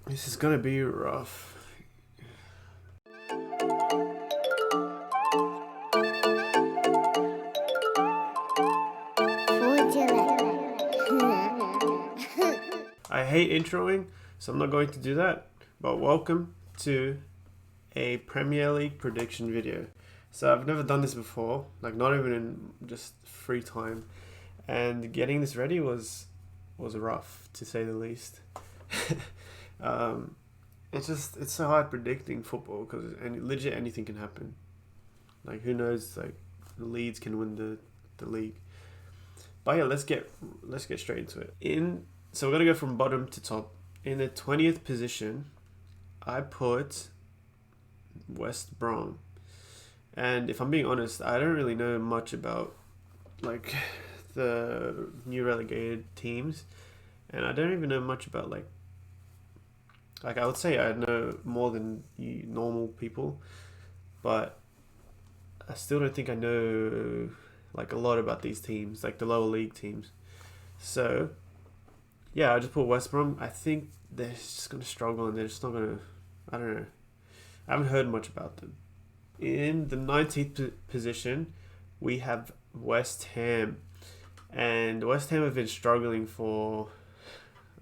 This is gonna be rough. I hate introing, so I'm not going to do that. But welcome to a Premier League prediction video. So I've never done this before, like not even in just free time, and getting this ready was rough to say the least. um, it's so hard predicting football because legit anything can happen. Like who knows? Like Leeds can win the league. But yeah, let's get straight into it. So we're gonna go from bottom to top. In the 20th position, I put West Brom. And if I'm being honest, I don't really know much about like the new relegated teams, and I don't even know much about like I would say I know more than you normal people, but I still don't think I know like a lot about these teams, like the lower league teams. So yeah, I just put West Brom. I think they're just gonna struggle, and they're just not gonna. I don't know. I haven't heard much about them. In the 19th position, we have West Ham, and West Ham have been struggling for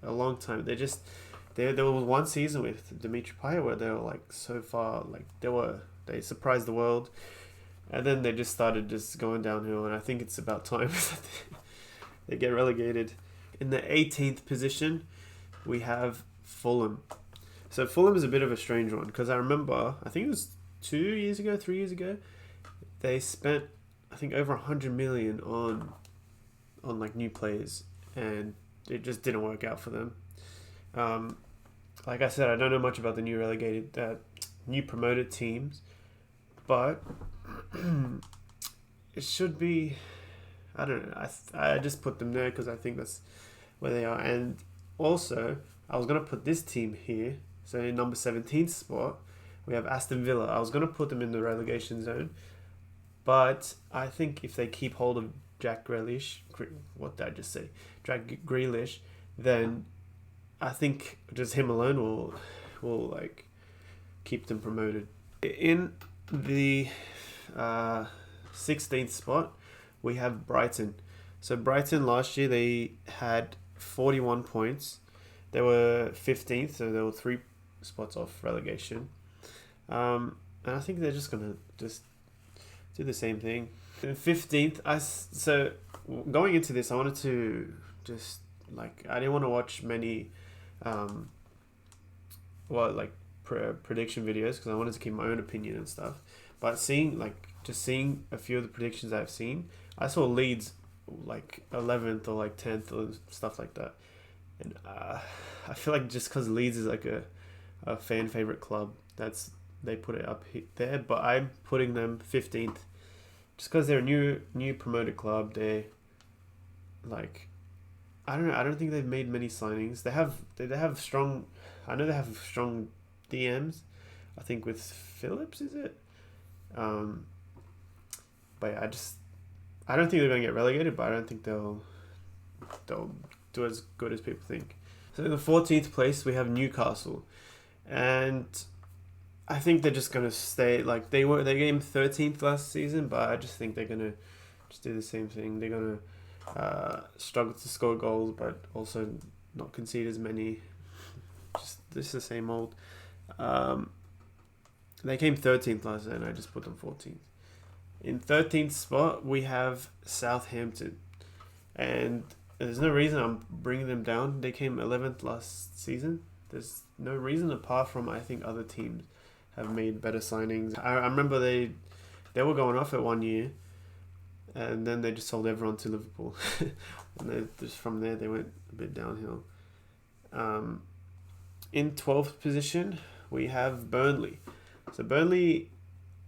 a long time. There was one season with Dimitri Payet where they were like so far, like they surprised the world, and then they just started just going downhill. And I think it's about time that they get relegated. In the 18th position, we have Fulham. So Fulham is a bit of a strange one because I remember, I think it was 3 years ago, they spent I think over 100 million on like new players, and it just didn't work out for them. Like I said, I don't know much about the new promoted teams, but it should be. I don't know. I just put them there because I think that's where they are, and also I was gonna put this team here. So in number 17th spot, we have Aston Villa. I was gonna put them in the relegation zone, but I think if they keep hold of Jack Grealish, what did I just say? Jack Grealish, then I think just him alone will like keep them promoted. In the 16th spot, we have Brighton. So Brighton last year they had 41 points. They were 15th, so they were 3 spots off relegation. And I think they're just gonna just do the same thing. In 15th, so going into this, I wanted to just like I didn't want to watch many, like prediction videos because I wanted to keep my own opinion and stuff. But seeing a few of the predictions I've seen, I saw Leeds like 11th or like 10th or stuff like that, and I feel like just because Leeds is like a fan favorite club, they put it up there, but I'm putting them 15th just because they're a new promoted club. They like I don't know. I don't think they've made many signings. They have strong. I know they have strong DMs. I think with Phillips, is it? But yeah, I don't think they're going to get relegated, but I don't think they'll do as good as people think. So in the 14th place, we have Newcastle, and I think they're just going to stay like they came 13th last season, but I just think they're going to just do the same thing. They're going to struggle to score goals, but also not concede as many. Just this is the same old. They came 13th last year, and I just put them 14th. In 13th spot, we have Southampton, and there's no reason I'm bringing them down. They came 11th last season. There's no reason apart from I think other teams have made better signings. I remember they were going off at 1 year, and then they just sold everyone to Liverpool, and then just from there they went a bit downhill. In 12th position, we have Burnley. So Burnley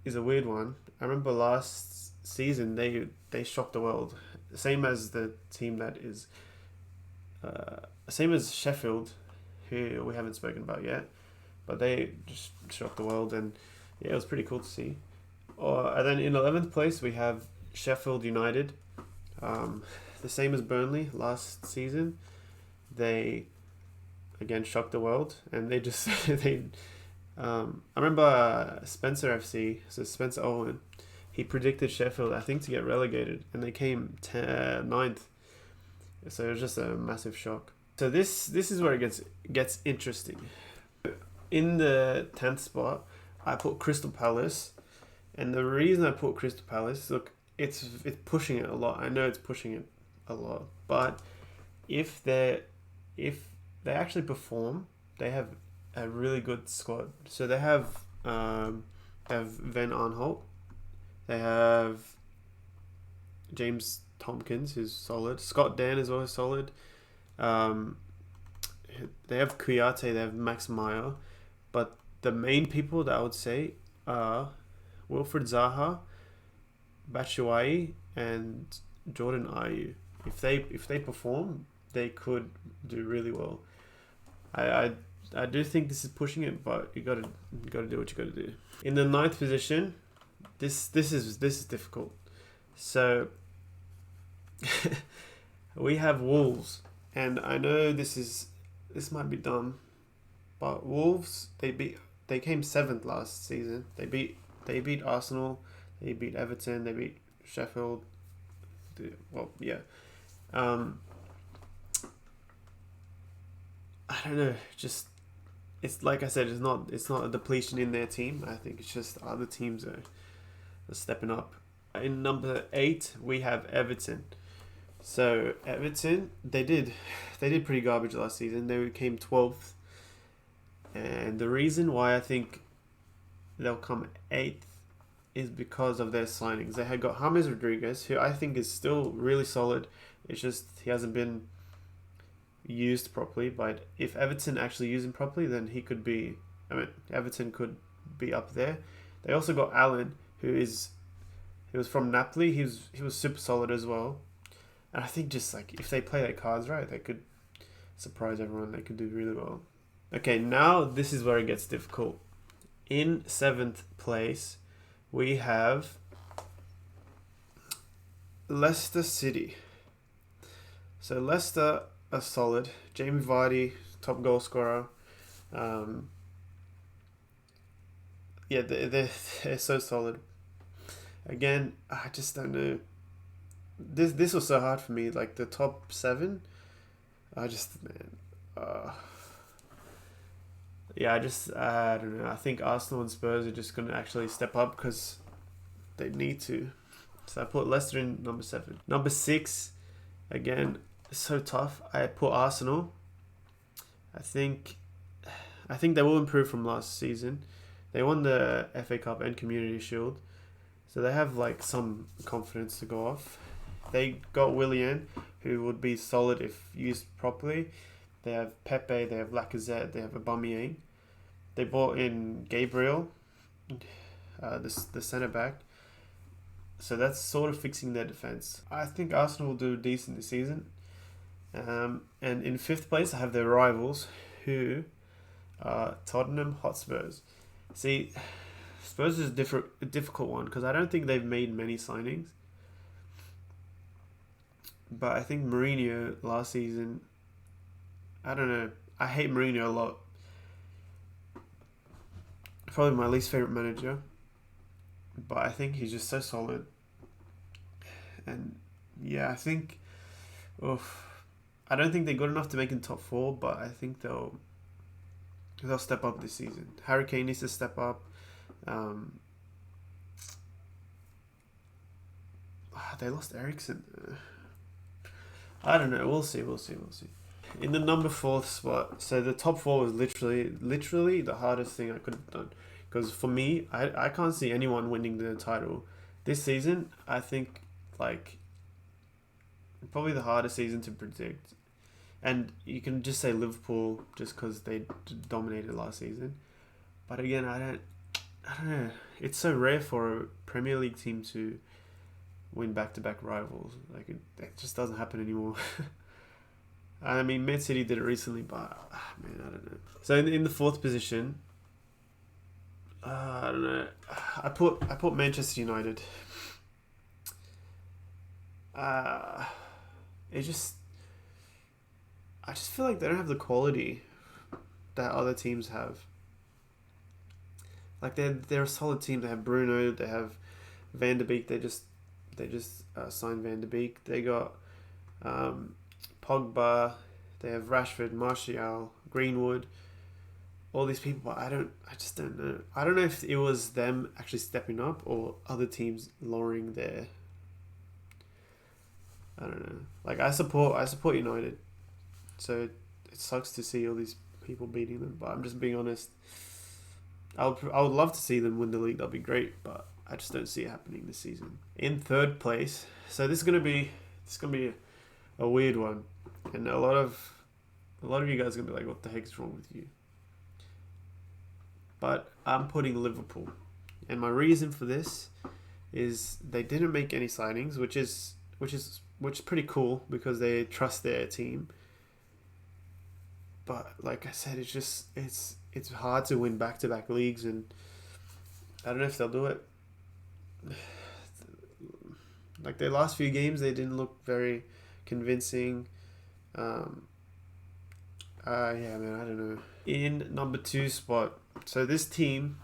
is a weird one. I remember last season they shocked the world. Same as the team that is, same as Sheffield, who we haven't spoken about yet, but they just shocked the world, and yeah, it was pretty cool to see. And then in 11th place we have Sheffield United, the same as Burnley last season. They again shocked the world, and they just they. I remember Spencer FC, so Spencer Owen, he predicted Sheffield, I think, to get relegated, and they came ninth. So it was just a massive shock. So this is where it gets interesting. In the 10th spot, I put Crystal Palace, and the reason I put Crystal Palace, look, it's pushing it a lot. I know it's pushing it a lot, but if they actually perform, they have a really good squad. So they have Van Aanholt, they have James Tompkins, who's solid. Scott Dan is always solid. They have Kouyaté, they have Max Meyer, but the main people that I would say are Wilfred Zaha, Batshuayi, and Jordan Ayew. If they perform, they could do really well. I do think this is pushing it, but you gotta do what you gotta do. In the 9th position, this is difficult. So we have Wolves, and I know this might be dumb, but Wolves they came 7th last season. They beat Arsenal, they beat Everton, they beat Sheffield. Well, yeah. I don't know. Just it's like I said, it's not a depletion in their team. I think it's just other teams are stepping up. In number 8, we have Everton. So Everton, they did pretty garbage last season. They came 12th, and the reason why I think they'll come 8th is because of their signings. They had got James Rodriguez, who I think is still really solid. It's just he hasn't been used properly. But if Everton actually use him properly, then he could be. Everton could be up there. They also got Allen, he was from Napoli. He was super solid as well. And I think just like if they play their cards right, they could surprise everyone. They could do really well. Okay, now this is where it gets difficult. In 7th place, we have Leicester City. So Leicester are solid. Jamie Vardy, top goal scorer. They're so solid. Again, I just don't know. This was so hard for me. Like the top 7, I don't know. I think Arsenal and Spurs are just going to actually step up because they need to. So I put Leicester in number 7. Number 6, again, it's so tough. I put Arsenal. I think they will improve from last season. They won the FA Cup and Community Shield, so they have like some confidence to go off. They got Willian, who would be solid if used properly. They have Pepe, they have Lacazette, they have Aubameyang. They bought in Gabriel, the centre back. So that's sort of fixing their defense. I think Arsenal will do decent this season. And in 5th place, I have their rivals, who are Tottenham Hotspurs. See, Spurs is a difficult one because I don't think they've made many signings. But I think Mourinho last season, I don't know. I hate Mourinho a lot. Probably my least favourite manager. But I think he's just so solid. And yeah, I think... I don't think they're good enough to make in top 4, but I think they'll step up this season. Harry Kane needs to step up. They lost Eriksen. I don't know. We'll see. In the number 4th spot, so the top 4 was literally the hardest thing I could have done. Because for me, I can't see anyone winning the title. This season, I think, like, probably the hardest season to predict. And you can just say Liverpool just because they dominated last season. But again, I don't know. It's so rare for a Premier League team to win back-to-back rivals. Like, it just doesn't happen anymore. I mean, Man City did it recently, but, man, I don't know. So in the 4th position, I don't know. I put Manchester United. I just feel like they don't have the quality that other teams have. Like they're a solid team. They have Bruno. They have Van de Beek. They just signed Van de Beek. They got Pogba. They have Rashford, Martial, Greenwood. All these people, but I just don't know. I don't know if it was them actually stepping up or other teams lowering their. I don't know. Like I support United, so it sucks to see all these people beating them. But I'm just being honest. I would love to see them win the league. That'd be great, but I just don't see it happening this season. In third place, so this is gonna be a weird one, and a lot of you guys are gonna be like, "What the heck's wrong with you?" But I'm putting Liverpool, and my reason for this is they didn't make any signings, which is pretty cool because they trust their team. But like I said, it's hard to win back-to-back leagues, and I don't know if they'll do it. Like their last few games, they didn't look very convincing. Yeah, man, I don't know. In number 2 spot, so this team,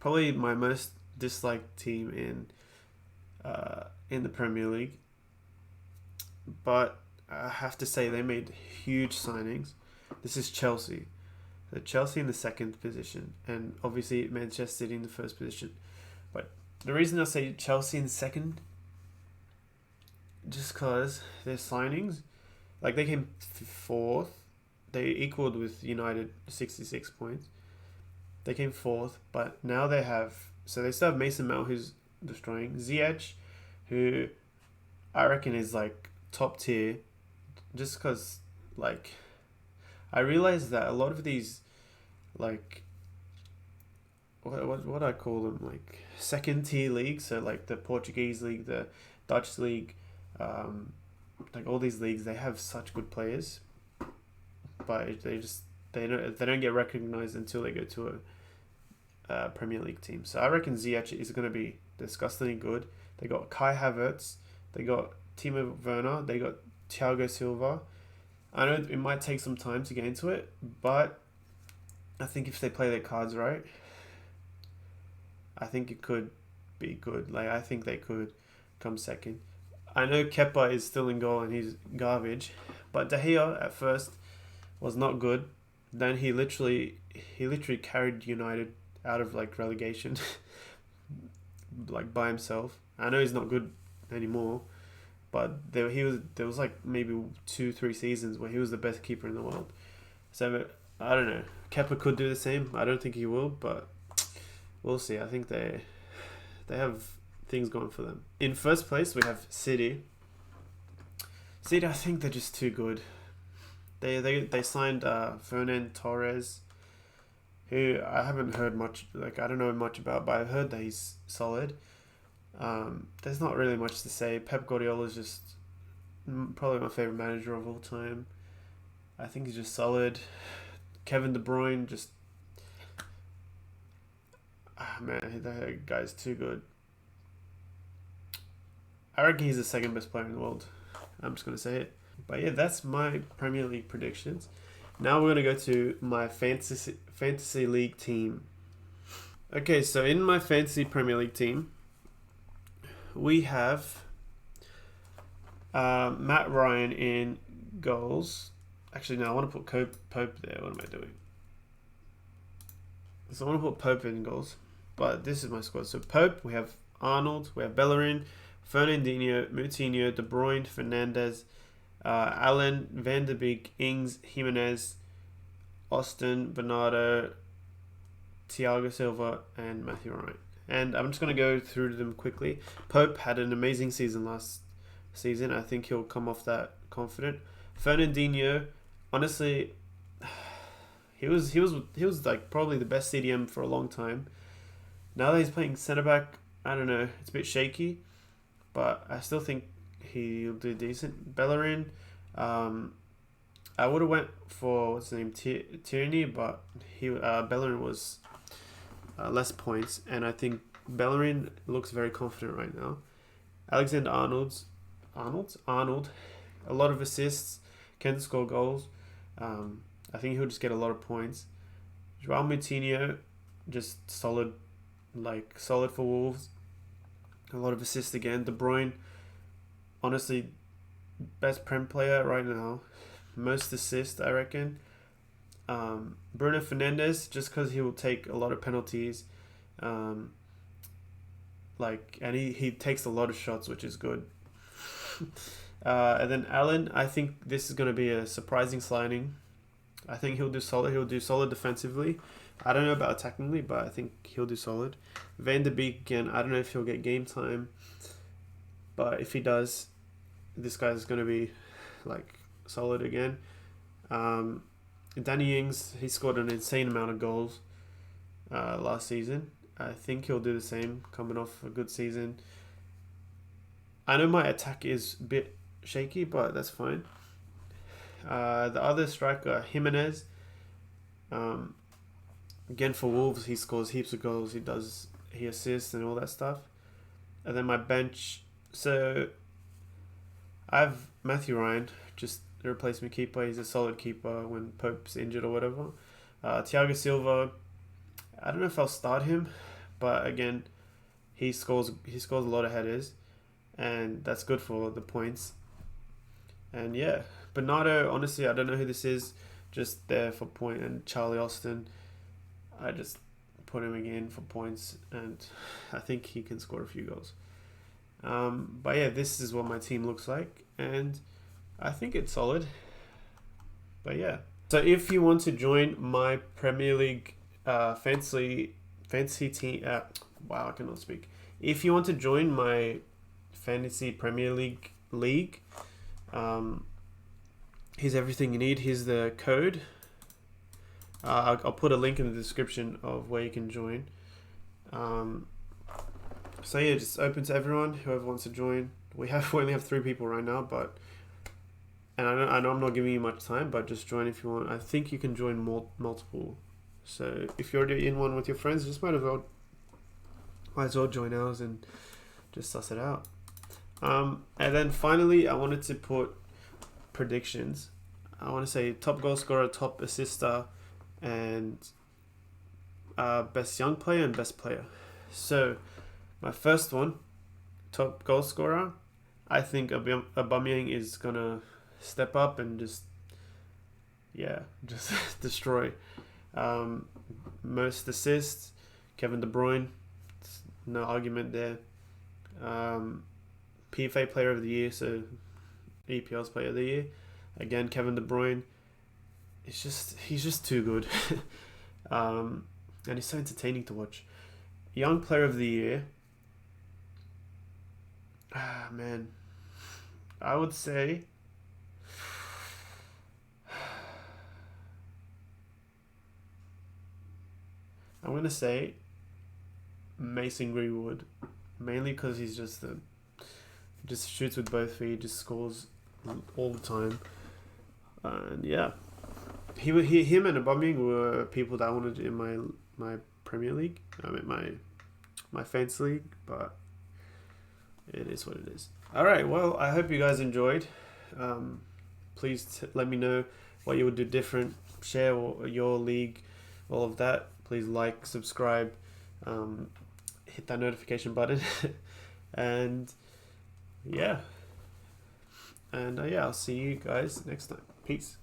probably my most disliked team in the Premier League, but I have to say they made huge signings. This is Chelsea. So Chelsea in the second position, and obviously Manchester City in the first position. But the reason I say Chelsea in second, just because their signings, like they came fourth, they equaled with United 66 points. They came fourth, but now they still have Mason Mount, who's destroying, Ziyech, who I reckon is like top tier, just because like I realized that a lot of these like what I call them, like second tier leagues, so like the Portuguese league, the Dutch league, like all these leagues, they have such good players, but they don't get recognized until they go to a Premier League team. So I reckon Ziyech is going to be disgustingly good. They got Kai Havertz, they got Timo Werner, they got Thiago Silva. I know it might take some time to get into it, but I think if they play their cards right, I think it could be good. Like I think they could come second. I know Kepa is still in goal and he's garbage, but De Gea at first was not good. Then he literally carried United out of like relegation, like by himself. I know he's not good anymore, but there was like maybe 2-3 seasons where he was the best keeper in the world. So I don't know. Kepa could do the same. I don't think he will, but we'll see. I think they have things going for them. In first place, we have City. City, I think they're just too good. They signed Fernan Torres, who I haven't heard much. Like I don't know much about, but I've heard that he's solid. There's not really much to say. Pep Guardiola is just probably my favorite manager of all time. I think he's just solid. Kevin De Bruyne, just man, that guy's too good. I reckon he's the second best player in the world. I'm just gonna say it. But yeah, that's my Premier League predictions. Now we're gonna go to my fantasy league team. Okay, so in my fantasy Premier League team, we have Matt Ryan in goals. Actually, no, I want to put Pope there. What am I doing? So I want to put Pope in goals. But this is my squad. So Pope, we have Arnold, we have Bellerin, Fernandinho, Moutinho, De Bruyne, Fernandes, Allen, Van de Beek, Ings, Jimenez, Austin, Bernardo, Thiago Silva, and Matthew Ryan. And I'm just going to go through them quickly. Pope had an amazing season last season. I think he'll come off that confident. Fernandinho, honestly, he was like probably the best CDM for a long time. Now that he's playing centre back, I don't know, it's a bit shaky, but I still think he'll do decent. Bellerin, I would have went for what's his name, Tierney, but Bellerin was less points, and I think Bellerin looks very confident right now. Alexander Arnold, a lot of assists, can score goals. I think he'll just get a lot of points. Joao Moutinho, just solid, like solid for Wolves. A lot of assists again. De Bruyne, honestly, best Prem player right now. Most assists, I reckon. Bruno Fernandes, just because he will take a lot of penalties. And he takes a lot of shots, which is good. And then Allen, I think this is going to be a surprising signing. I think he'll do solid. He'll do solid defensively. I don't know about attackingly, but I think he'll do solid. Van de Beek, again, I don't know if he'll get game time. But if he does, this guy's going to be like solid again. Danny Ings, he scored an insane amount of goals last season. I think he'll do the same, coming off a good season. I know my attack is a bit shaky, but that's fine. The other striker, Jimenez. Again, for Wolves, he scores heaps of goals. He assists and all that stuff. And then my bench. So I have Matthew Ryan, just the replacement keeper. He's a solid keeper when Pope's injured or whatever. Thiago Silva. I don't know if I'll start him, but again, he scores a lot of headers, and that's good for the points. And yeah, Bernardo, honestly, I don't know who this is, just there for point. And Charlie Austin, I just put him again for points, and I think he can score a few goals. But yeah, this is what my team looks like, and I think it's solid. But yeah, so if you want to join my Premier League fancy team, wow, I cannot speak. If you want to join my fantasy Premier League, here's everything you need. Here's the code. I'll put a link in the description of where you can join. So yeah, just open to everyone, whoever wants to join. We only have 3 people right now, and I know I'm not giving you much time, but just join if you want. I think you can join multiple. So if you're already in one with your friends, just might as well join ours and just suss it out. And then finally, I wanted to put predictions. I want to say top goal scorer, top assister, and best young player and best player. So my first one, top goal scorer, I think Aubameyang is gonna step up and just destroy. Most assists, Kevin De Bruyne, no argument there. PFA Player of the Year, so EPL's Player of the Year, again Kevin De Bruyne. He's just too good, and he's so entertaining to watch. Young Player of the Year, man, I would say I'm gonna say Mason Greenwood, mainly because he's just shoots with both feet, just scores all the time, and yeah, him and Aubameyang were people that I wanted in my Premier League. I mean my fantasy league, but it is what it is. All right, well, I hope you guys enjoyed. Please let me know what you would do different. Share your league, all of that. Please like, subscribe, hit that notification button, and yeah, I'll see you guys next time. Peace.